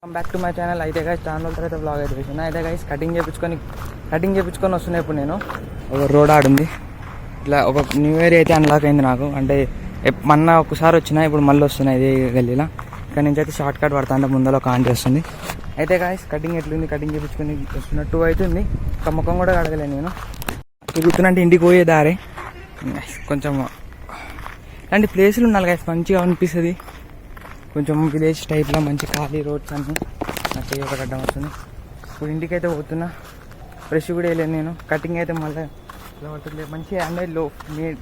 Come back to my channel. అయితే guys channel తర్వాత blog అయితే వేసాను. అయితే గైస్ కటింగ్ చేయించుకొని వస్తున్నాయి. ఇప్పుడు నేను ఒక రోడ్ ఆడుంది ఇట్లా ఒక న్యూ ఇయర్ అయితే అన్లాక్ అయింది నాకు. అంటే మొన్న ఒకసారి వచ్చినా ఇప్పుడు మళ్ళీ వస్తున్నాయి ఇదే గల్లీలో. ఇక్కడ నుంచి అయితే షార్ట్ కట్ పడతా అంటే ముందర ఒక ఆంటీ వస్తుంది. అయితే గైస్ కటింగ్ ఎట్లుంది, కటింగ్ చేయించుకొని వస్తున్నట్టు అవుతుంది. ఒక ముఖం కూడా కడగలేను నేను. తిరుగుతున్నట్టు ఇంటికి పోయే దారే కొంచెం ఇలాంటి ప్లేసులు ఉండాలి గైస్, మంచిగా అనిపిస్తుంది. కొంచెం విలేజ్ టైప్లో మంచి ఖాళీ రోడ్స్ అన్నీ నాకు ఒకటి అడ్డం వస్తుంది. ఇప్పుడు ఇంటికి అయితే పోతున్నా. బ్రష్ కూడా వేయలేను నేను. కటింగ్ అయితే మళ్ళీ ఇలా పడుతుంది మంచిగా అండ్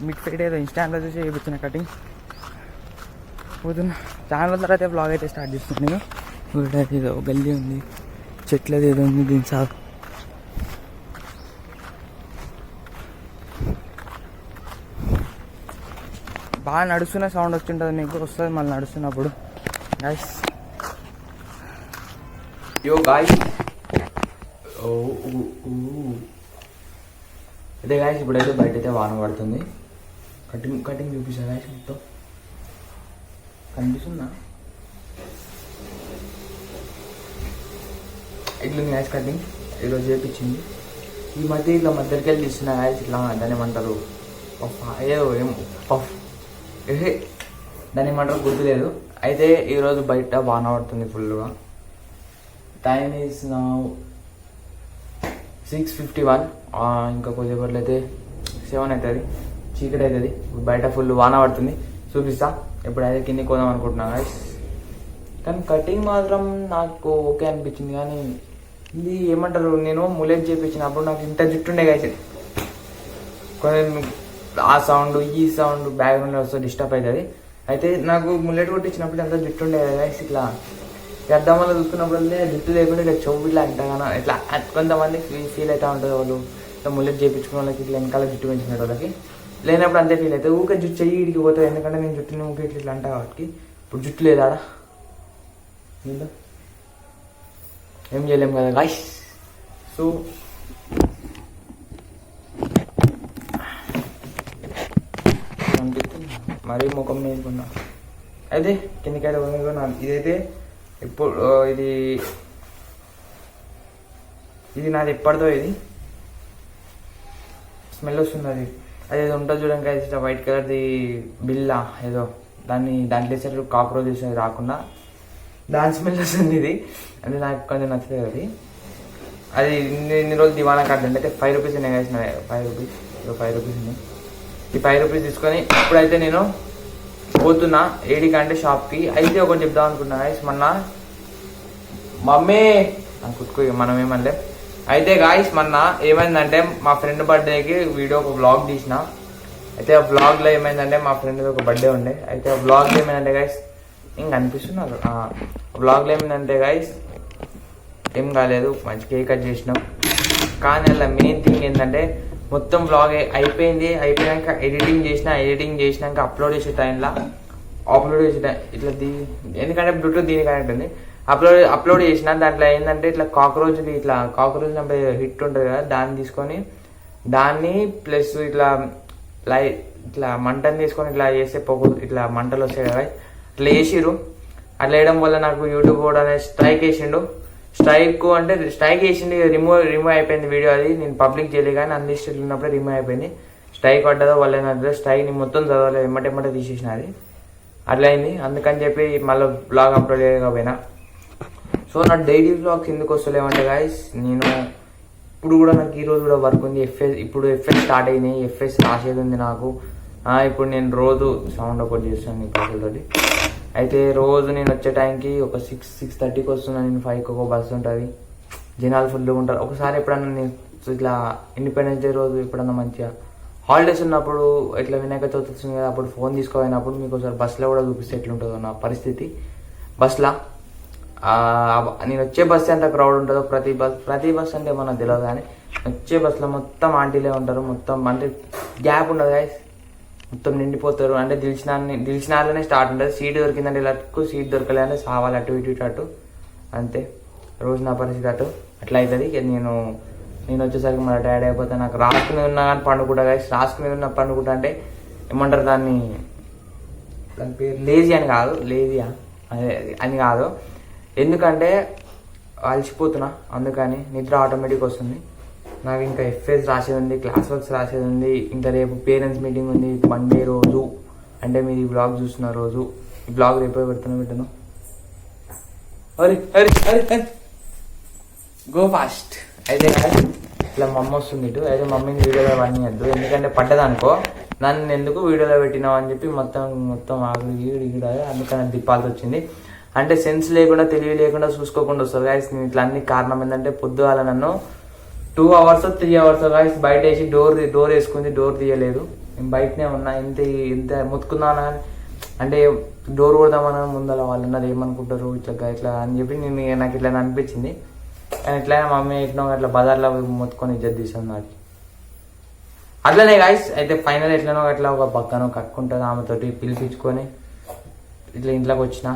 మిడ్ సైడ్ ఏదో ఇన్స్టాగ్రామ్లో చూసి చేయించిన కటింగ్ పోతున్నా. చాలా రోజుల తర్వాత బ్లాగ్ అయితే స్టార్ట్ చేస్తున్నాను నేను. ఇక్కడ ఏదో గల్లీ ఉంది, చెట్లది ఏదో ఉంది దీని సాగు. బాగా నడుస్తున్న సౌండ్ వచ్చింటుంది మీకు, వస్తుంది మళ్ళీ నడుస్తున్నప్పుడు. గైస్ యో గాయస్, అదే గాయస్ ఇప్పుడైతే బయట అయితే వాన పడుతుంది. కటింగ్ చూపిస్తా గాయస్, మొత్తం కనిపిస్తుందా? ఇట్లుంది గాయస్ కటింగ్, ఈరోజు చేయించింది. ఈ మధ్య ఇట్లా మధ్యలోకి వెళ్ళి తీస్తున్నా గాయస్. ఇట్లా దాన్ని ఏమంటారు, పఫ్ ఏదో ఏం పఫ్ దాన్ని ఏమంటారు గుర్తులేదు. అయితే ఈరోజు బయట వాన పడుతుంది ఫుల్గా. Time is now 6:51. ఇంకా కొద్దిసేపట్లో అయితే 7 అవుతుంది, చీకటి అవుతుంది. బయట ఫుల్ వాన పడుతుంది, చూపిస్తా. ఎప్పుడైతే కిందికి పోదాం అనుకుంటున్నా గైస్. కానీ కటింగ్ మాత్రం నాకు ఓకే అనిపించింది. కానీ ఇది ఏమంటారు, నేను ములేట్ చేయించినప్పుడు నాకు ఇంత జుట్టు ఉండే గైస్. కొంచెం ఆ సౌండ్ ఈ సౌండ్ బ్యాక్గ్రౌండ్లో వస్తే డిస్టర్బ్ అవుతుంది. అయితే నాకు ముల్లెట్ కొట్టించినప్పుడు అంతా జుట్టు ఉండేది గైస్. ఇట్లా అద్దం వల్ల చూసుకున్నప్పుడల్లా జుట్టు లేకుండా ఇట్లా చెవు ఇట్లా అంతగానో ఇట్లా కొంతమంది ఫీల్ అవుతూ ఉంటుంది. వాళ్ళు ఇట్లా ముల్లెట్ చేయించుకున్న వాళ్ళకి ఇట్లా వెనకాల జుట్టు పెంచుకునే వాళ్ళకి లేనప్పుడు అంతే ఫీల్ అవుతుంది. ఊకే జుట్టు చెయ్యి ఇడికి పోతుంది. ఎందుకంటే నేను జుట్టుని ఊకే ఇట్లా అంటా కాబట్టి. ఇప్పుడు జుట్టు లేదా ఏం చేయలేము కదా గైస్. సో మరీ ముఖం నేర్చుకున్నా. అయితే కిందకైతే కొనుక్కున్నాను. ఇదైతే ఇప్పుడు ఇది నాది ఎప్పటిదో. ఇది స్మెల్ వస్తుంది. అదేదో ఉంటుంది చూడండి ఇట్లా వైట్ కలర్ది బిల్లా ఏదో దాంట్లో వేసారు కాక్రోచెస్ అది రాకుండా దాని స్మెల్ వస్తుంది. ఇది అది నాకు కొంచెం నచ్చలేదు. అది ఇన్ని రోజులు దివానా కార్డు అంటే 5 రూపీస్ ఉన్నాయి వేసిన. 5 రూపీస్ ఉన్నాయి. ఈ 5 రూపీస్ తీసుకొని ఇప్పుడైతే నేను పోతున్నా ఏడికంటే షాప్కి. అయితే ఒకటి చెప్దాం అనుకున్నా గాయస్. మొన్న మమ్మీ కుట్టుకు మనం ఏమనలే. అయితే గాయస్ మొన్న ఏమైందంటే మా ఫ్రెండ్ బర్త్డేకి ఒక వ్లాగ్ తీసిన. అయితే ఆ వ్లాగ్లో ఏమైందంటే మా ఫ్రెండ్ది ఒక బర్త్డే ఉండే. అయితే ఆ వ్లాగ్లో ఏమైందంటే గాయస్ ఇంక అనిపిస్తున్నారు. వ్లాగ్లో ఏమైందంటే గాయస్ ఏం కాలేదు, మంచి కేక్ కట్ చేసినాం. కానీ అలా మెయిన్ థింగ్ ఏంటంటే మొత్తం వ్లాగ్ అయిపోయాక ఎడిటింగ్ చేసినాక అప్లోడ్ చేసే టైంలో ఇట్లా ఎందుకంటే బ్లూటూత్ దీని కనెక్ట్ ఉంది. అప్లోడ్ చేసిన దాంట్లో ఏంటంటే ఇట్లా కాక్రోచ్ అంటే హిట్ ఉంటుంది కదా, దాన్ని తీసుకొని దాన్ని ప్లస్ ఇట్లా మంటని తీసుకొని ఇట్లా చేస్తే ఇట్లా మంటలు వస్తాయి కదా, ఇట్లా వేసిరు. అట్లా వేయడం వల్ల నాకు యూట్యూబ్ కూడా స్ట్రైక్ వేసిండు. స్ట్రైక్ వేసింది, రిమూవ్ అయిపోయింది వీడియో. అది నేను పబ్లిక్ చేయలేదు కానీ అన్లిస్టెడ్ ఉన్నప్పుడే రిమూవ్ అయిపోయింది. స్ట్రైక్ పడ్డదో వాళ్ళ స్ట్రైక్ని మొత్తం చదవలేదు, ఎమ్మటెమ్మటే తీసేసిన. అది అట్లా అయింది. అందుకని చెప్పి మళ్ళీ బ్లాగ్ అప్లోడ్ చేయకపోయినా. సో నా డైలీ బ్లాగ్స్ ఎందుకు వస్తలేమంటే గాయస్, నేను ఇప్పుడు కూడా నాకు ఈరోజు కూడా వర్క్ ఉంది. ఇప్పుడు ఎఫ్ఎస్ స్టార్ట్ అయినాయి, ఎఫ్ఎస్ రాసేది ఉంది నాకు. ఇప్పుడు నేను రోజు సౌండ్ ఒకటి చేస్తాను ఈ కాసులతోటి. అయితే రోజు నేను వచ్చే టైంకి ఒక 6:30కి వస్తున్నాను. నేను 5కి ఒక బస్సు ఉంటుంది, జనాలు ఫుల్గా ఉంటారు. ఒకసారి ఎప్పుడన్నా నేను ఇట్లా ఇండిపెండెన్స్ డే రోజు ఎప్పుడన్నా మంచిగా హాలిడేస్ ఉన్నప్పుడు ఇట్లా వినాయక చవితి వస్తుంది కదా, అప్పుడు ఫోన్ తీసుకోపోయినప్పుడు మీకు ఒకసారి బస్సులో కూడా చూపిస్తే ఎట్లుంటుందో నా పరిస్థితి. బస్సులో నేను వచ్చే బస్సు ఎంత క్రౌడ్ ఉంటుందో, ప్రతి బస్ అంటే మనకు తెలియదు కానీ వచ్చే బస్సులో మొత్తం ఆంటీలే ఉంటారు. మొత్తం అంటే గ్యాప్ ఉండదు గాయస్, మొత్తం నిండిపోతారు. అంటే దిల్చినాలనే స్టార్ట్ ఉంటుంది. సీట్ దొరికిందంటే ఇలాకు, సీట్ దొరకలేదంటే సావాలి అటు ఇటు అంతే. రోజు నా పరిస్థితి అట్లా అవుతుంది. నేను వచ్చేసరికి మన డాడీ అయిపోతే నాకు రాసుకుని ఉన్నా కానీ పండుకుంటా గాయస్. రాసుకుని ఉన్న పండుకుంటా అంటే ఏమంటారు దాని పేరు లేజీ అని కాదు, అని కాదు. ఎందుకంటే అలసిపోతున్నా, అందుకని నిద్ర ఆటోమేటిక్ వస్తుంది. నాకు ఇంకా ఎఫ్ఎస్ రాసేది ఉంది, క్లాస్ వర్క్స్ రాసేది ఉంది, ఇంకా రేపు పేరెంట్స్ మీటింగ్ ఉంది మండే రోజు. అంటే మీరు ఈ బ్లాగ్ చూస్తున్న రోజు, ఈ బ్లాగ్ రేపే పెట్టను. అరే అరే అరే అరే గో ఫాస్ట్. అయితే ఇట్లా మమ్మ వస్తుంది ఇటు. అయితే మమ్మీని వీడియోలో పనియద్దు, ఎందుకంటే పడ్డదనుకో నన్ను ఎందుకు వీడియోలో పెట్టినావు అని చెప్పి మొత్తం ఆగు ఈడు అందుకని తిప్పాల్సి వచ్చింది. అంటే సెన్స్ లేకుండా తెలివి లేకుండా చూసుకోకుండా వస్తారు గాయస్. నేను ఇట్లా అన్ని కారణం ఏంటంటే పొద్దుగాల నన్ను 2 hours 3 hours గాయస్ బయట వేసి డోర్ వేసుకుంది, డోర్ తీయలేదు. నేను బయటనే ఉన్నా, ఎంత ముత్తుకున్నానా అంటే డోర్ కొడదామన్నా ముందర వాళ్ళు ఉన్నారు ఏమనుకుంటారు ఇట్లా అని చెప్పి నాకు ఇట్లా అనిపించింది. కానీ ఇట్లయినా మమ్మీ ఇట్లా అట్లా బజార్లో మొత్తుకొని ఇజ్జత్ తీసాను నాకు. అట్లనే గాయస్ అయితే ఫైనల్ ఎట్లనో అట్లా ఒక పక్కన కట్టుకుంటుంది ఆమెతోటి పిలిపించుకొని ఇట్లా ఇంట్లోకి వచ్చిన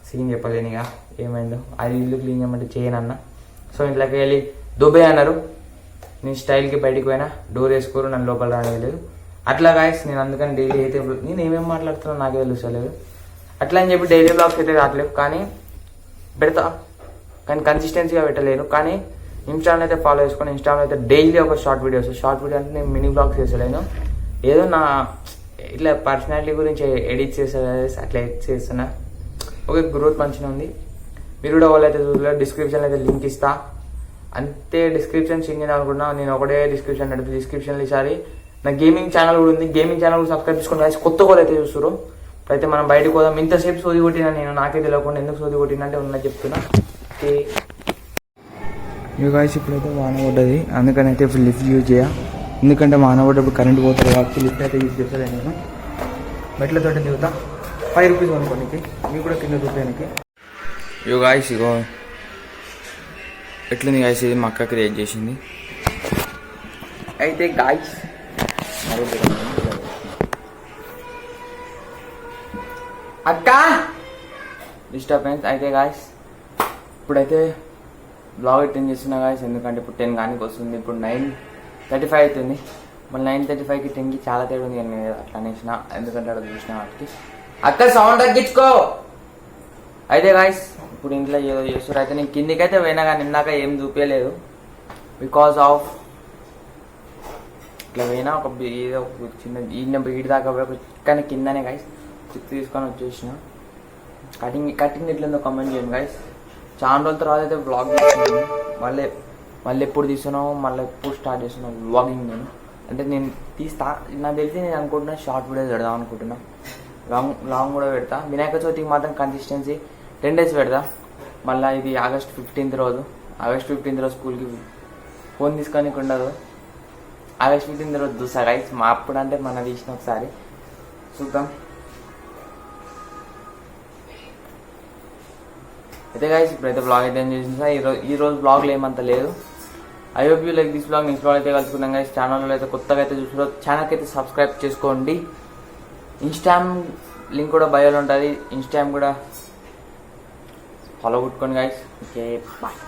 సీన్ చెప్పలేను ఇక ఏమైందో. అది ఇల్లు క్లీన్ చేయమంటే చేయనన్నా. సో ఇంట్లోకి వెళ్ళి దుబ్బే అన్నారు. నేను స్టైల్కి బయటికి పోయినా, డోర్ వేసుకోరు, నన్ను లోపల రానివ్వలేదు. అట్లా గాయస్ నేను అందుకని డైలీ అయితే నేను ఏమేమి మాట్లాడుతున్నా నాకే తెలుసలేదు. అట్లా అని చెప్పి డైలీ బ్లాగ్స్ అయితే రావట్లేదు, కానీ పెడతా, కానీ కన్సిస్టెన్సీగా పెట్టలేను. కానీ ఇన్స్టాలో అయితే ఫాలో చేసుకొని ఇన్స్టాలో అయితే డైలీ ఒక షార్ట్ వీడియో అంటే నేను మినీ బ్లాగ్స్ చేసలేను. ఏదో నా ఇట్లా పర్సనాలిటీ గురించి ఎడిట్ చేసే అట్లా ఎడిట్ చేస్తున్నా. ఓకే, గ్రోత్ మంచిగా ఉంది. మీరు కూడా వాళ్ళైతే చూడలేదు, డిస్క్రిప్షన్లో అయితే లింక్ ఇస్తా. అంతే డిస్క్రిప్షన్ చేంజ్ అనుకున్నా. నేను ఒకటే డిస్క్రిప్షన్ అడుగుతా. డిస్క్రిప్షన్లో ఈసారి నా గేమింగ్ ఛానల్ కూడా ఉంది. గేమింగ్ ఛానల్ కూడా సబ్స్క్రైబ్ చేసుకుని గాయస్. కొత్త కూడా అయితే చూస్తారు. అయితే మనం బయటకు పోదాం. ఇంతసేపు సోది కొట్టినా నేను, నాకే తెలియకుండా ఎందుకు సోది కొట్టినా అంటే ఉన్నది చెప్తున్నా. ఓకే గాయస్ ఇప్పుడైతే వాన పడ్డది, అందుకని అయితే ఇప్పుడు లిఫ్ట్ యూజ్ చేయ. ఎందుకంటే వాన పడ్డప్పుడు కరెంట్ పోతుంది కాబట్టి లిఫ్ట్ అయితే యూజ్ చేస్తాను. నేను మెట్లతో దిగుతా. 5 rupees అనుకోనికి, మీకు కూడా కింద రూపాయలకి. యో గాయస్ ఇగో ఎట్లుంది గాయస్, ఇది మా అక్క క్రియేట్ చేసింది. అయితే గాయస్ అక్క డిస్టర్బెన్స్. అయితే గాయస్ ఇప్పుడైతే బ్లాగ్ అటెండ్ చేస్తున్నా గాయస్, ఎందుకంటే ఇప్పుడు 10 కానీ వస్తుంది. ఇప్పుడు 9:35 అవుతుంది. మళ్ళీ 9:35కి 10కి చాలా తేడా ఉంది. నేను అట్లా అనేసిన, ఎందుకంటే అక్కడ చూసిన వాటికి. అక్క సౌండ్ తగ్గించుకో. అయితే గాయస్ ఇప్పుడు ఇంట్లో ఏదో చేస్తారు. అయితే నేను కిందికైతే పోయినా కానీ ఇందాక ఏం చూపించలేదు, బికాస్ ఆఫ్ ఇట్లా పోయినా ఒక ఏదో చిన్న ఈయన బీడి దాకా కానీ కిందనే గాయస్ చిక్ తీసుకొని వచ్చేసిన. కటింగ్ ఎట్లుందో కామెంట్ చేయండి గాయస్. చాలా రోజుల తర్వాత అయితే వ్లాగ్ చేస్తున్నాను. మళ్ళీ ఎప్పుడు తీస్తున్నావు, మళ్ళీ ఎప్పుడు స్టార్ట్ చేస్తున్నావు వ్లాగింగ్. నేను అంటే నేను తీస్తా, నాకు తెలిసి నేను అనుకుంటున్నా షార్ట్ వీడియోస్ పెడదాం అనుకుంటున్నా. లాంగ్ కూడా పెడతా. వినాయక చవితికి మాత్రం కన్సిస్టెన్సీ 10 days పెడతా. మళ్ళీ ఇది August 15th రోజు. August 15th రోజు స్కూల్కి ఫోన్ తీసుకొని ఉండదు. August 15th రోజు చూసా గైస్. మా అప్పుడు అంటే మన తీసిన ఒకసారి చూద్దాం. అయితే గైస్ ఇప్పుడైతే బ్లాగ్ అయితే చేసిన. ఈ రోజు బ్లాగ్లో ఏమంత లేదు. I hope you like this blog. Next blog అయితే కలుసుకుందాం గైస్. ఛానల్లో అయితే కొత్తగా అయితే చూసుకో, ఛానల్కి అయితే సబ్స్క్రైబ్ చేసుకోండి. ఇన్స్టాగ్రామ్ లింక్ కూడా బయోలో ఉంటుంది. ఇన్స్టాగ్రామ్ కూడా ఫాలో కొట్టుకోండి గైస్. Okay bye.